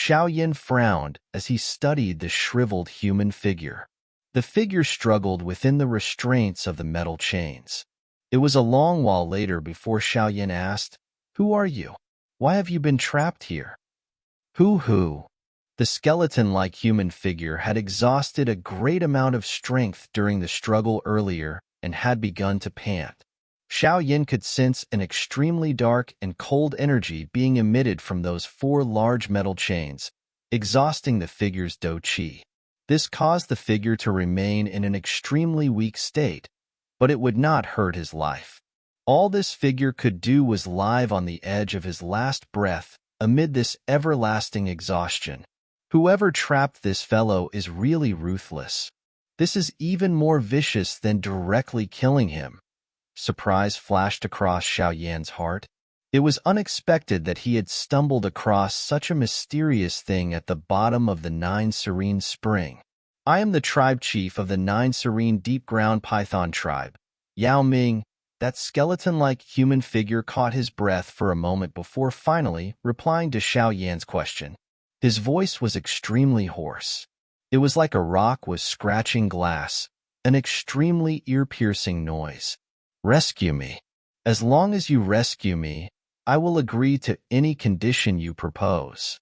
Xiao Yin frowned as he studied the shriveled human figure. The figure struggled within the restraints of the metal chains. It was a long while later before Xiao Yin asked, "Who are you? Why have you been trapped here?" Who? The skeleton-like human figure had exhausted a great amount of strength during the struggle earlier and had begun to pant. Xiao Yin could sense an extremely dark and cold energy being emitted from those four large metal chains, exhausting the figure's do qi. This caused the figure to remain in an extremely weak state, but it would not hurt his life. All this figure could do was live on the edge of his last breath amid this everlasting exhaustion. Whoever trapped this fellow is really ruthless. This is even more vicious than directly killing him. Surprise flashed across Xiao Yan's heart. It was unexpected that he had stumbled across such a mysterious thing at the bottom of the Nine Serene Spring. "I am the tribe chief of the Nine Serene Deep Ground Python tribe, Yao Ming." That skeleton-like human figure caught his breath for a moment before finally replying to Xiao Yan's question. His voice was extremely hoarse. It was like a rock was scratching glass, an extremely ear-piercing noise. "Rescue me. As long as you rescue me, I will agree to any condition you propose."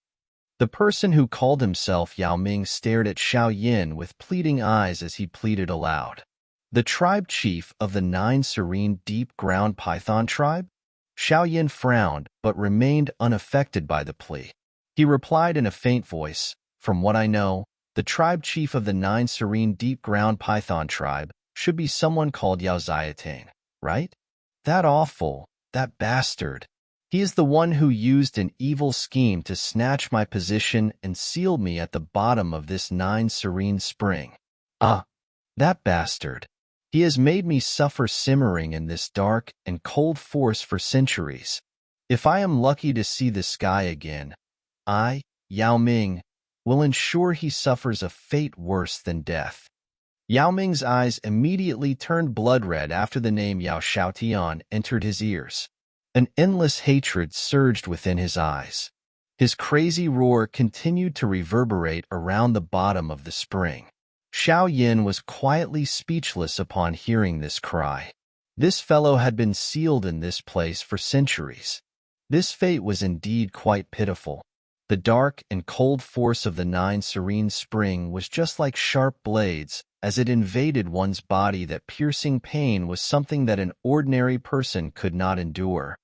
The person who called himself Yao Ming stared at Xiao Yin with pleading eyes as he pleaded aloud. "The tribe chief of the Nine Serene Deep Ground Python tribe?" Xiao Yin frowned but remained unaffected by the plea. He replied in a faint voice, "From what I know, the tribe chief of the Nine Serene Deep Ground Python tribe should be someone called Yao Xiatane, right? That bastard. He is the one who used an evil scheme to snatch my position and sealed me at the bottom of this Nine Serene Spring. That bastard. He has made me suffer simmering in this dark and cold force for centuries. If I am lucky to see the sky again, I, Yao Ming, will ensure he suffers a fate worse than death." Yao Ming's eyes immediately turned blood-red after the name Yao Xiaotian entered his ears. An endless hatred surged within his eyes. His crazy roar continued to reverberate around the bottom of the spring. Xiao Yin was quietly speechless upon hearing this cry. This fellow had been sealed in this place for centuries. This fate was indeed quite pitiful. The dark and cold force of the Nine Serene Spring was just like sharp blades. As it invaded one's body, that piercing pain was something that an ordinary person could not endure.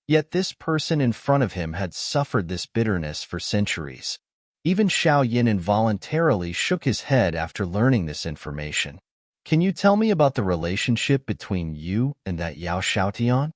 Yet this person in front of him had suffered this bitterness for centuries. Even Xiao Yin involuntarily shook his head after learning this information. "Can you tell me about the relationship between you and that Yao Xiaotian?"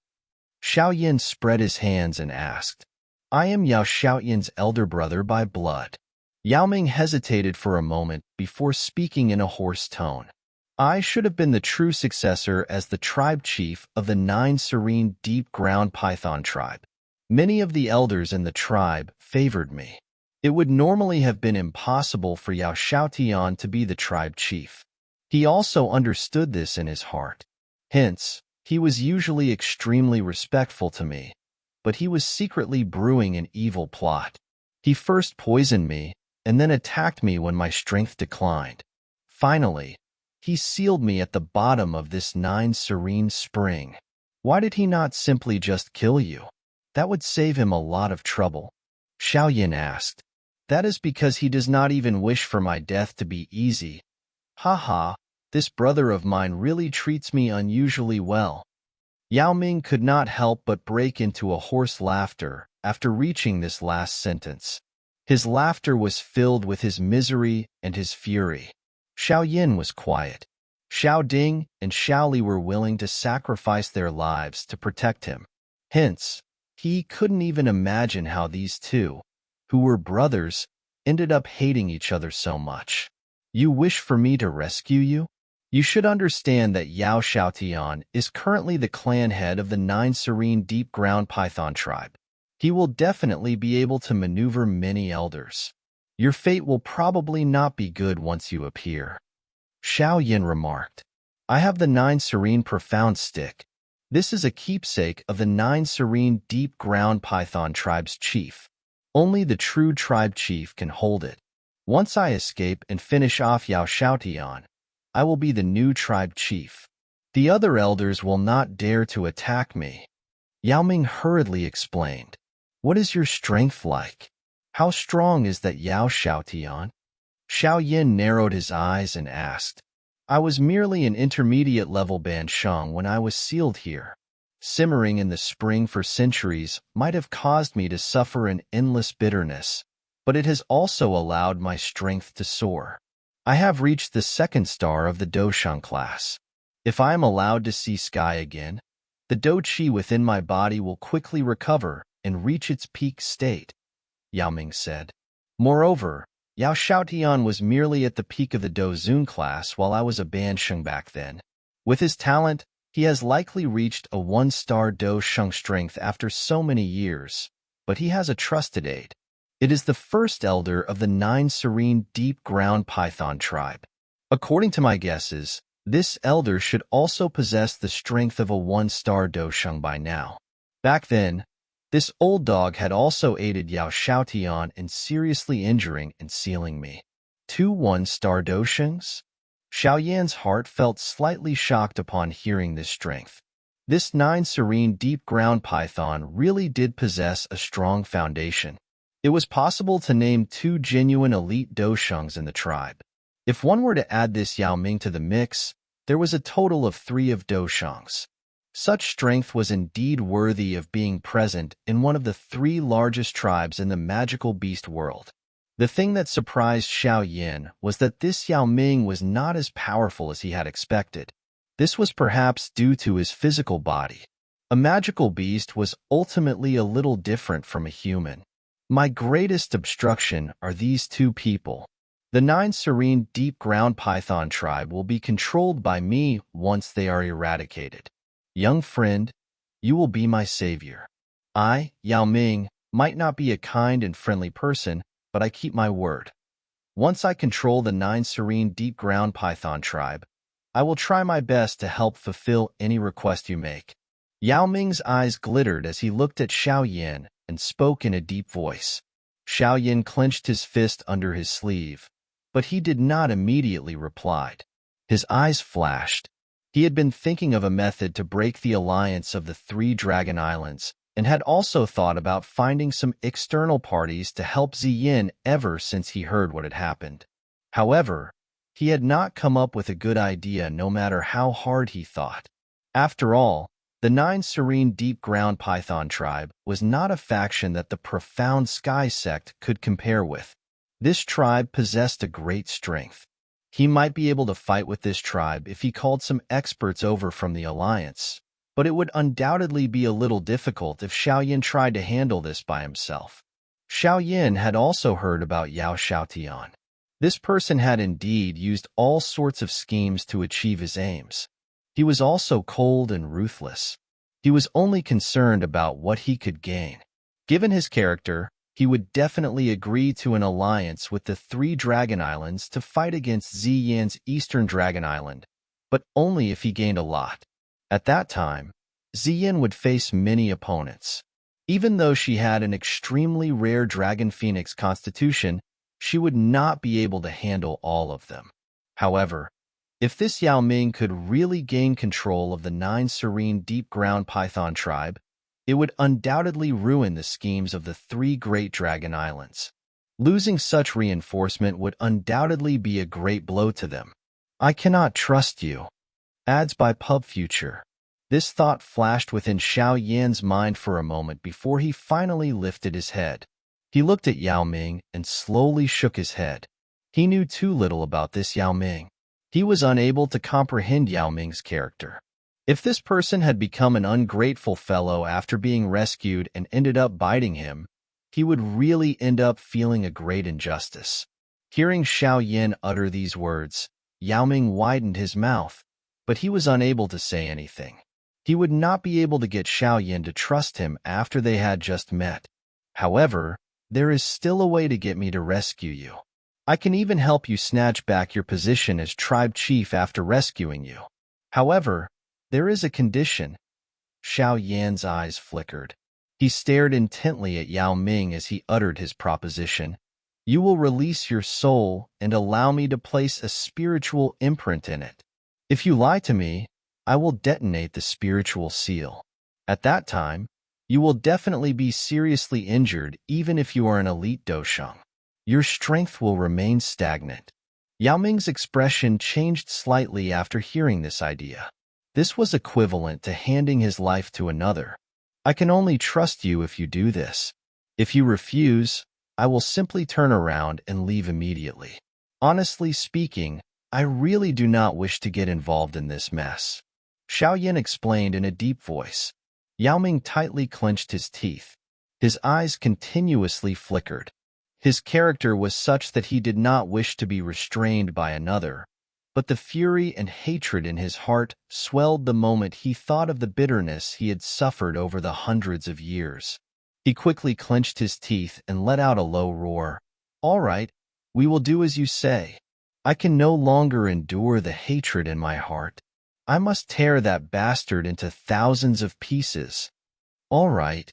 Xiao Yin spread his hands and asked. "I am Yao Xiaotian's elder brother by blood." Yao Ming hesitated for a moment before speaking in a hoarse tone. "I should have been the true successor as the tribe chief of the Nine Serene Deep Ground Python tribe. Many of the elders in the tribe favored me. It would normally have been impossible for Yao Xiaotian to be the tribe chief. He also understood this in his heart. Hence, he was usually extremely respectful to me, but he was secretly brewing an evil plot. He first poisoned me, and then attacked me when my strength declined. Finally, he sealed me at the bottom of this Nine Serene Spring. Why did he not simply just kill you? That would save him a lot of trouble." Xiao Yin asked. "That is because he does not even wish for my death to be easy. This brother of mine really treats me unusually well." Yao Ming could not help but break into a hoarse laughter after reaching this last sentence. His laughter was filled with his misery and his fury. Xiao Yin was quiet. Xiao Ding and Xiao Li were willing to sacrifice their lives to protect him. Hence, he couldn't even imagine how these two, who were brothers, ended up hating each other so much. "You wish for me to rescue you? You should understand that Yao Xiaotian is currently the clan head of the Nine Serene Deep Ground Python tribe. He will definitely be able to maneuver many elders. Your fate will probably not be good once you appear." Xiao Yin remarked. "I have the Nine Serene Profound Stick. This is a keepsake of the Nine Serene Deep Ground Python tribe's chief. Only the true tribe chief can hold it. Once I escape and finish off Xiao, I will be the new tribe chief. The other elders will not dare to attack me. Yao Ming hurriedly explained. What is your strength like? How strong is that Xiao? Xiao Yin narrowed his eyes and asked. I was merely an intermediate-level Ban Sheng when I was sealed here. Simmering in the spring for centuries might have caused me to suffer an endless bitterness, but it has also allowed my strength to soar. I have reached the 2nd star of the Dosheng class. If I am allowed to see sky again, the Do Qi within my body will quickly recover and reach its peak state, Yao Ming said. Moreover, Yao Xiaotian was merely at the peak of the Do Zun class while I was a Ban Sheng back then. With his talent, he has likely reached a 1-star Do Sheng strength after so many years, but he has a trusted aide. It is the first elder of the 9 Serene deep ground python tribe. According to my guesses, this elder should also possess the strength of a 1-star Do Sheng by now. Back then, this old dog had also aided Yao Xiaotian in seriously injuring and sealing me. 2 1-star Do Shengs? Xiao Yan's heart felt slightly shocked upon hearing this strength. This 9 Serene deep ground python really did possess a strong foundation. It was possible to name 2 genuine elite Do Shengs in the tribe. If one were to add this Yao Ming to the mix, there was a total of 3 of Do Shengs. Such strength was indeed worthy of being present in one of the 3 largest tribes in the magical beast world. The thing that surprised Xiao Yin was that this Yao Ming was not as powerful as he had expected. This was perhaps due to his physical body. A magical beast was ultimately a little different from a human. My greatest obstruction are these 2 people. The 9 Serene deep ground python tribe will be controlled by me once they are eradicated. Young friend, you will be my savior. I, Yao Ming, might not be a kind and friendly person, but I keep my word. Once I control the 9 Serene deep ground python tribe, I will try my best to help fulfill any request you make. Yao Ming's eyes glittered as he looked at Xiao Yin and spoke in a deep voice. Xiao Yin clenched his fist under his sleeve, but he did not immediately reply. His eyes flashed. He had been thinking of a method to break the alliance of the 3 Dragon Islands, and had also thought about finding some external parties to help Ziyin ever since he heard what had happened. However, he had not come up with a good idea no matter how hard he thought. After all, the 9 Serene deep ground python tribe was not a faction that the profound Sky sect could compare with. This tribe possessed a great strength. He might be able to fight with this tribe if he called some experts over from the alliance, but it would undoubtedly be a little difficult if Xiao Yin tried to handle this by himself. Xiao Yin had also heard about Yao Xiaotian. This person had indeed used all sorts of schemes to achieve his aims. He was also cold and ruthless. He was only concerned about what he could gain. Given his character, he would definitely agree to an alliance with the 3 Dragon Islands to fight against Ziyan's Eastern Dragon Island, but only if he gained a lot. At that time, Ziyin would face many opponents. Even though she had an extremely rare Dragon Phoenix constitution, she would not be able to handle all of them. However, if this Yao Ming could really gain control of the 9 Serene deep ground python tribe, it would undoubtedly ruin the schemes of the 3 great Dragon Islands. Losing such reinforcement would undoubtedly be a great blow to them. I cannot trust you. Ads by Pub Future. This thought flashed within Xiao Yan's mind for a moment before he finally lifted his head. He looked at Yao Ming and slowly shook his head. He knew too little about this Yao Ming. He was unable to comprehend Yao Ming's character. If this person had become an ungrateful fellow after being rescued and ended up biting him, he would really end up feeling a great injustice. Hearing Xiao Yin utter these words, Yao Ming widened his mouth, but he was unable to say anything. He would not be able to get Xiao Yin to trust him after they had just met. However, there is still a way to get me to rescue you. I can even help you snatch back your position as tribe chief after rescuing you. However, there is a condition. Xiao Yan's eyes flickered. He stared intently at Yao Ming as he uttered his proposition. You will release your soul and allow me to place a spiritual imprint in it. If you lie to me, I will detonate the spiritual seal. At that time, you will definitely be seriously injured even if you are an elite dosheng. Your strength will remain stagnant. Yao Ming's expression changed slightly after hearing this idea. This was equivalent to handing his life to another. I can only trust you if you do this. If you refuse, I will simply turn around and leave immediately. Honestly speaking, I really do not wish to get involved in this mess. Xiao explained in a deep voice. Yao Ming tightly clenched his teeth. His eyes continuously flickered. His character was such that he did not wish to be restrained by another, but the fury and hatred in his heart swelled the moment he thought of the bitterness he had suffered over the hundreds of years. He quickly clenched his teeth and let out a low roar. All right, we will do as you say. I can no longer endure the hatred in my heart. I must tear that bastard into thousands of pieces. All right.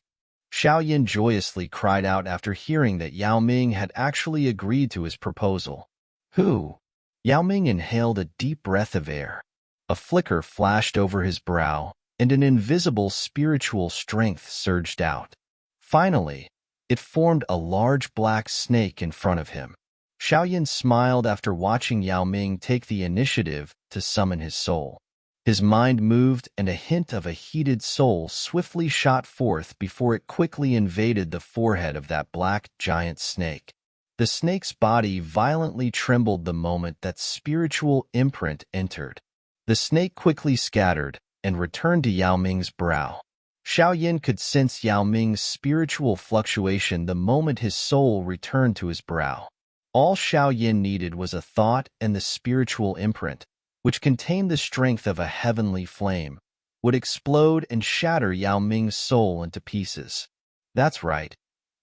Xiao joyously cried out after hearing that Yao Ming had actually agreed to his proposal. Who? Yao Ming inhaled a deep breath of air. A flicker flashed over his brow, and an invisible spiritual strength surged out. Finally, it formed a large black snake in front of him. Xiao smiled after watching Yao Ming take the initiative to summon his soul. His mind moved, and a hint of a heated soul swiftly shot forth before it quickly invaded the forehead of that black giant snake. The snake's body violently trembled the moment that spiritual imprint entered. The snake quickly scattered and returned to Yao Ming's brow. Xiao could sense Yao Ming's spiritual fluctuation the moment his soul returned to his brow. All Xiao needed was a thought, and the spiritual imprint, which contained the strength of a heavenly flame, would explode and shatter Yao Ming's soul into pieces. That's right.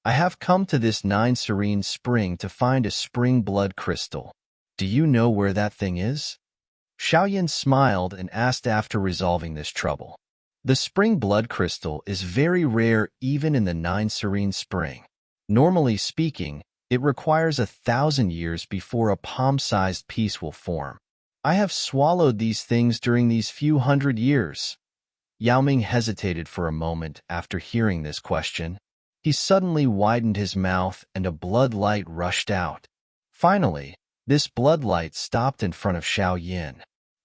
I have come to this 9 Serene spring to find a spring blood crystal. Do you know where that thing is? Xiao smiled and asked after resolving this trouble. The spring blood crystal is very rare even in the 9 Serene spring. Normally speaking, it requires 1,000 years before a palm-sized piece will form. I have swallowed these things during these few hundred years. Yao Ming hesitated for a moment after hearing this question. He suddenly widened his mouth and a blood light rushed out. Finally, this blood light stopped in front of Xiao.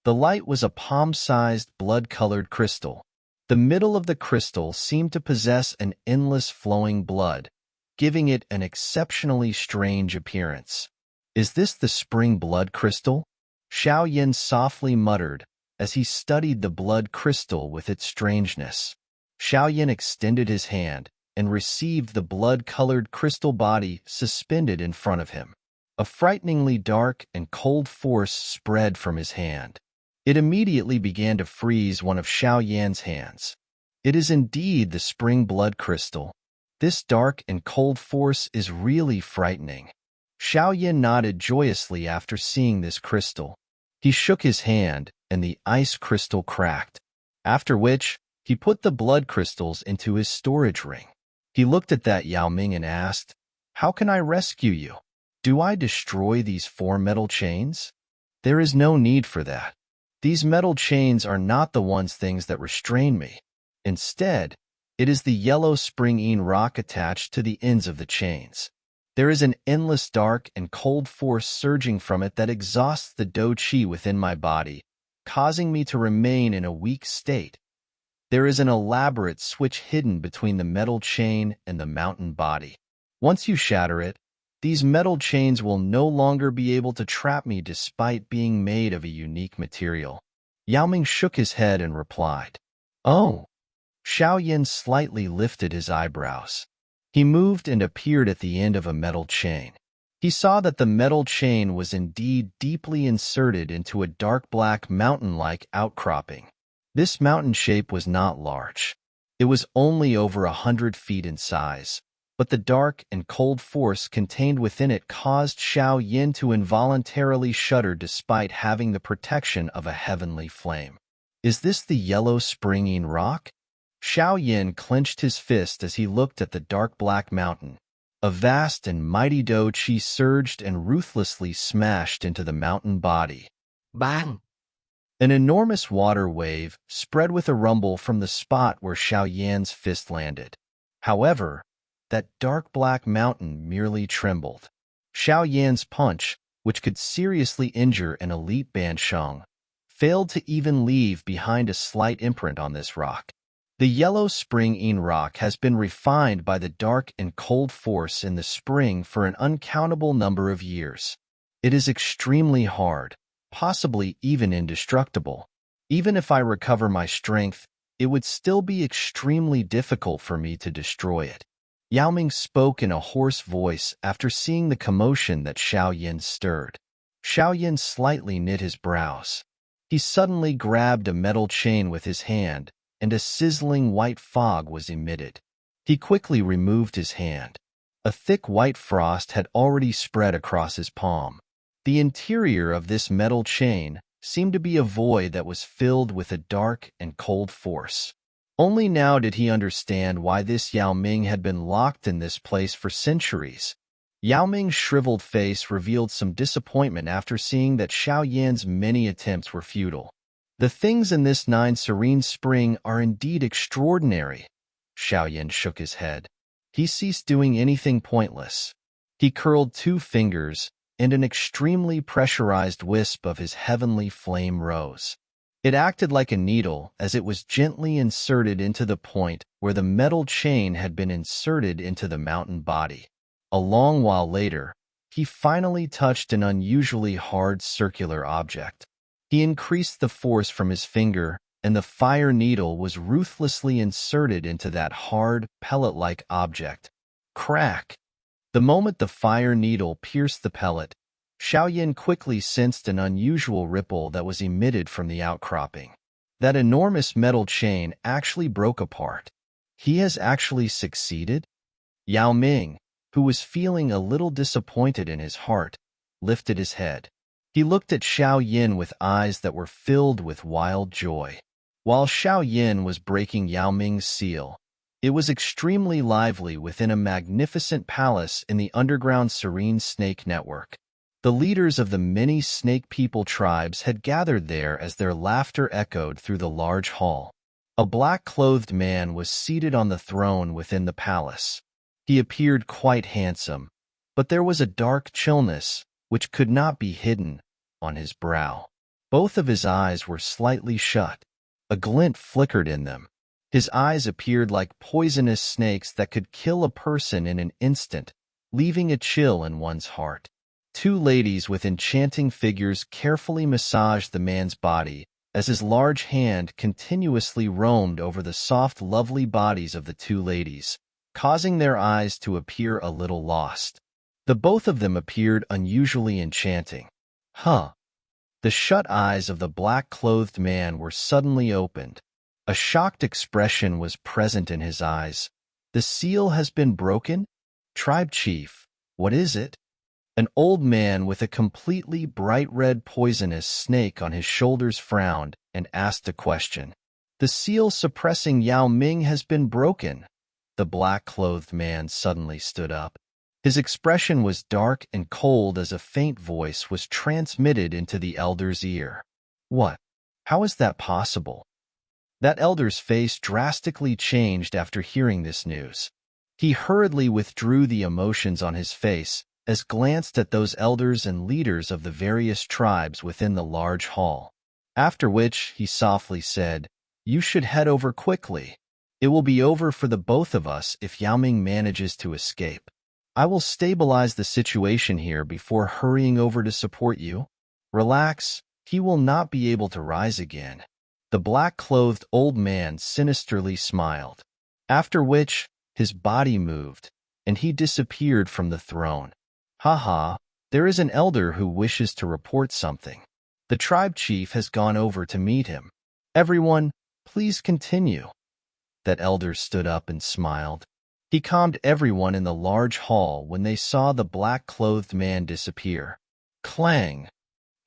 The light was a palm-sized blood-colored crystal. The middle of the crystal seemed to possess an endless flowing blood, giving it an exceptionally strange appearance. Is this the spring blood crystal? Xiao softly muttered as he studied the blood crystal with its strangeness. Xiao extended his hand and received the blood-colored crystal body suspended in front of him. A frighteningly dark and cold force spread from his hand. It immediately began to freeze one of Xiao hands. It is indeed the spring blood crystal. This dark and cold force is really frightening. Xiao nodded joyously after seeing this crystal. He shook his hand, and the ice crystal cracked, after which he put the blood crystals into his storage ring. He looked at that Yao Ming and asked, How can I rescue you? Do I destroy these 4 metal chains? There is no need for that. These metal chains are not the things that restrain me. Instead, it is the yellow spring-een rock attached to the ends of the chains. There is an endless dark and cold force surging from it that exhausts the do qi within my body, causing me to remain in a weak state. There is an elaborate switch hidden between the metal chain and the mountain body. Once you shatter it, these metal chains will no longer be able to trap me despite being made of a unique material. Yao Ming shook his head and replied, Oh. Xiao slightly lifted his eyebrows. He moved and appeared at the end of a metal chain. He saw that the metal chain was indeed deeply inserted into a dark black mountain-like outcropping. This mountain shape was not large. It was only over 100 feet in size, but the dark and cold force contained within it caused Xiao to involuntarily shudder despite having the protection of a heavenly flame. Is this the yellow spring-een rock? Xiao Yin clenched his fist as he looked at the dark black mountain. A vast and mighty dou qi surged and ruthlessly smashed into the mountain body. Bang! An enormous water wave spread with a rumble from the spot where Xiao Yan's fist landed. However, that dark black mountain merely trembled. Xiao Yan's punch, which could seriously injure an elite Bansheng, failed to even leave behind a slight imprint on this rock. The yellow spring-een rock has been refined by the dark and cold force in the spring for an uncountable number of years. It is extremely hard, possibly even indestructible. Even if I recover my strength, it would still be extremely difficult for me to destroy it. Yao Ming spoke in a hoarse voice after seeing the commotion that Xiao Yin stirred. Xiao Yin slightly knit his brows. He suddenly grabbed a metal chain with his hand, and a sizzling white fog was emitted. He quickly removed his hand. A thick white frost had already spread across his palm. The interior of this metal chain seemed to be a void that was filled with a dark and cold force. Only now did he understand why this Yao Ming had been locked in this place for centuries. Yao Ming's shriveled face revealed some disappointment after seeing that Xiao Yan's many attempts were futile. The things in this Serene spring are indeed extraordinary. Xiao Yan shook his head. He ceased doing anything pointless. He curled 2 fingers, and an extremely pressurized wisp of his heavenly flame rose. It acted like a needle as it was gently inserted into the point where the metal chain had been inserted into the mountain body. A long while later, he finally touched an unusually hard circular object. He increased the force from his finger, and the fire needle was ruthlessly inserted into that hard, pellet-like object. Crack! The moment the fire needle pierced the pellet, Xiao Yin quickly sensed an unusual ripple that was emitted from the outcropping. That enormous metal chain actually broke apart. He has actually succeeded? Yao Ming, who was feeling a little disappointed in his heart, lifted his head. He looked at Xiao Yin with eyes that were filled with wild joy. While Xiao Yin was breaking Yao Ming's seal, it was extremely lively within a magnificent palace in the underground Serene snake network. The leaders of the many snake people tribes had gathered there as their laughter echoed through the large hall. A black-clothed man was seated on the throne within the palace. He appeared quite handsome, but there was a dark chillness, which could not be hidden, on his brow. Both of his eyes were slightly shut. A glint flickered in them. His eyes appeared like poisonous snakes that could kill a person in an instant, leaving a chill in one's heart. 2 ladies with enchanting figures carefully massaged the man's body as his large hand continuously roamed over the soft, lovely bodies of the 2 ladies, causing their eyes to appear a little lost. The both of them appeared unusually enchanting. Huh! The shut eyes of the black-clothed man were suddenly opened. A shocked expression was present in his eyes. The seal has been broken? Tribe chief, what is it? An old man with a completely bright red poisonous snake on his shoulders frowned and asked a question. The seal suppressing Yao Ming has been broken. The black-clothed man suddenly stood up. His expression was dark and cold as a faint voice was transmitted into the elder's ear. What? How is that possible? That elder's face drastically changed after hearing this news. He hurriedly withdrew the emotions on his face as glanced at those elders and leaders of the various tribes within the large hall. After which, he softly said, "You should head over quickly. It will be over for the both of us if Yao Ming manages to escape. I will stabilize the situation here before hurrying over to support you. Relax, he will not be able to rise again." The black-clothed old man sinisterly smiled, after which his body moved, and he disappeared from the throne. "Ha, there is an elder who wishes to report something. The tribe chief has gone over to meet him. Everyone, please continue." That elder stood up and smiled. He calmed everyone in the large hall when they saw the black-clothed man disappear. Clang!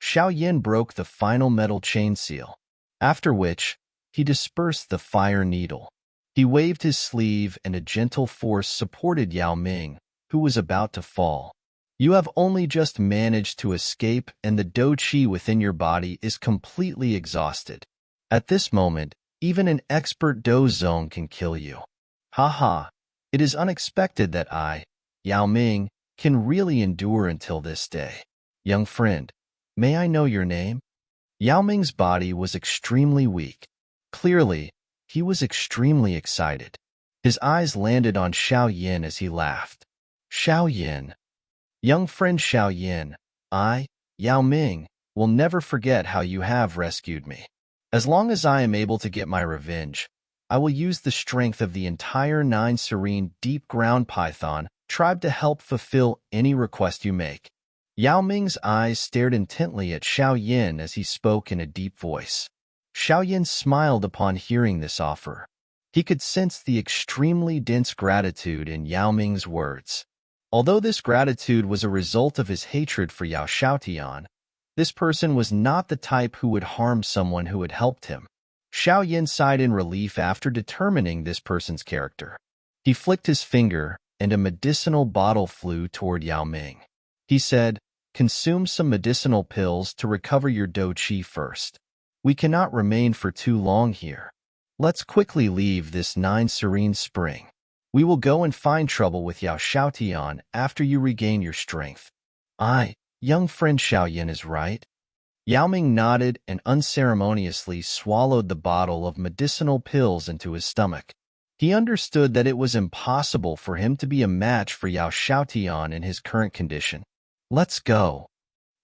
Xiao Yin broke the final metal chain seal, after which he dispersed the fire needle. He waved his sleeve and a gentle force supported Yao Ming, who was about to fall. You have only just managed to escape and the do qi within your body is completely exhausted. At this moment, even an expert do zone can kill you. Haha, it is unexpected that I, Yao Ming, can really endure until this day. Young friend, may I know your name? Yao Ming's body was extremely weak. Clearly, he was extremely excited. His eyes landed on Xiao Yin as he laughed. Xiao Yin. Young friend Xiao Yin, I, Yao Ming, will never forget how you have rescued me. As long as I am able to get my revenge, I will use the strength of the entire 9 Serene Deep Ground Python tribe to help fulfill any request you make. Yao Ming's eyes stared intently at Xiao Yin as he spoke in a deep voice. Xiao Yin smiled upon hearing this offer. He could sense the extremely dense gratitude in Yao Ming's words. Although this gratitude was a result of his hatred for Yao Xiaotian, this person was not the type who would harm someone who had helped him. Xiao Yin sighed in relief after determining this person's character. He flicked his finger, and a medicinal bottle flew toward Yao Ming. He said, "Consume some medicinal pills to recover your do qi first. We cannot remain for too long here. Let's quickly leave this 9 Serene Spring. We will go and find trouble with Yao Xiaotian after you regain your strength." Young friend Xiao Yin is right. Yao Ming nodded and unceremoniously swallowed the bottle of medicinal pills into his stomach. He understood that it was impossible for him to be a match for Yao Xiaotian in his current condition. Let's go.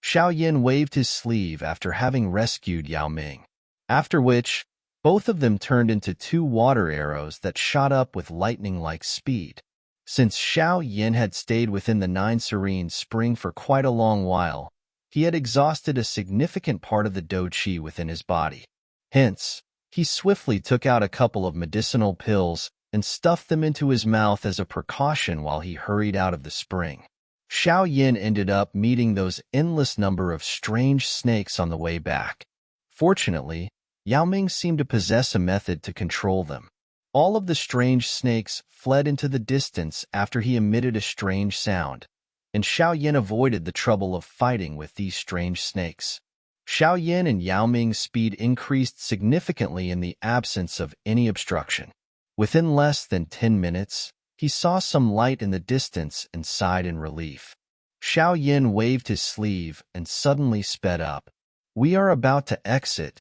Xiao Yin waved his sleeve after having rescued Yao Ming, after which, both of them turned into 2 water arrows that shot up with lightning-like speed. Since Xiao Yin had stayed within the 9 Serene Spring for quite a long while, he had exhausted a significant part of the do qi within his body. Hence, he swiftly took out a couple of medicinal pills and stuffed them into his mouth as a precaution while he hurried out of the spring. Xiao Yin ended up meeting those endless number of strange snakes on the way back. Fortunately, Yao Ming seemed to possess a method to control them. All of the strange snakes fled into the distance after he emitted a strange sound, and Xiao Yin avoided the trouble of fighting with these strange snakes. Xiao Yin and Yao Ming's speed increased significantly in the absence of any obstruction. Within less than 10 minutes, he saw some light in the distance and sighed in relief. Xiao Yin waved his sleeve and suddenly sped up. We are about to exit.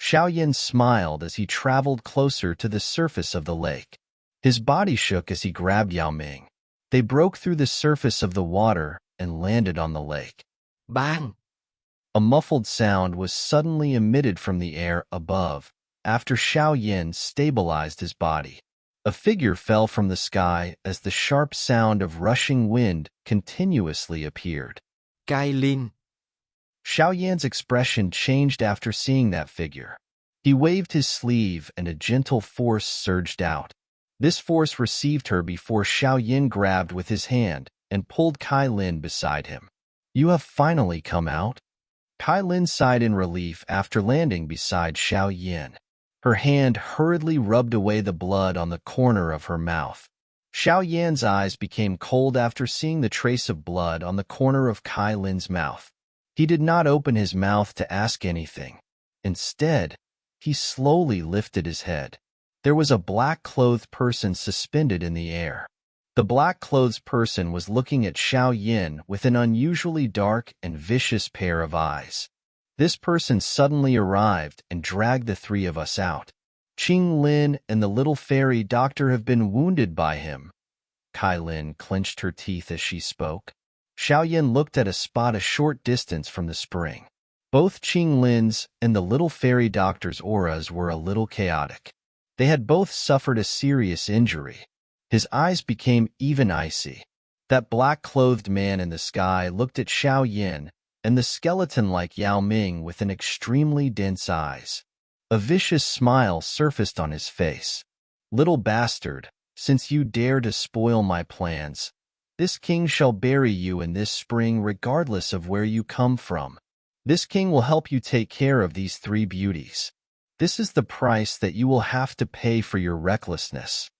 Xiao Yin smiled as he traveled closer to the surface of the lake. His body shook as he grabbed Yao Ming. They broke through the surface of the water and landed on the lake. Bang! A muffled sound was suddenly emitted from the air above after Xiao Yin stabilized his body. A figure fell from the sky as the sharp sound of rushing wind continuously appeared. Cai Lin. Xiao Yan's expression changed after seeing that figure. He waved his sleeve and a gentle force surged out. This force received her before Xiao Yin grabbed with his hand and pulled Kai Lin beside him. You have finally come out? Kai Lin sighed in relief after landing beside Xiao Yin. Her hand hurriedly rubbed away the blood on the corner of her mouth. Xiao Yan's eyes became cold after seeing the trace of blood on the corner of Kai Lin's mouth. He did not open his mouth to ask anything. Instead, he slowly lifted his head. There was a black-clothed person suspended in the air. The black-clothed person was looking at Xiao Yin with an unusually dark and vicious pair of eyes. This person suddenly arrived and dragged the 3 of us out. Qing Lin and the little fairy doctor have been wounded by him. Kai Lin clenched her teeth as she spoke. Xiao Yin looked at a spot a short distance from the spring. Both Qing Lin's and the little fairy doctor's auras were a little chaotic. They had both suffered a serious injury. His eyes became even icy. That black-clothed man in the sky looked at Xiao Yin and the skeleton-like Yao Ming with an extremely dense eyes. A vicious smile surfaced on his face. Little bastard, since you dare to spoil my plans, this king shall bury you in this spring regardless of where you come from. This king will help you take care of these 3 beauties. This is the price that you will have to pay for your recklessness.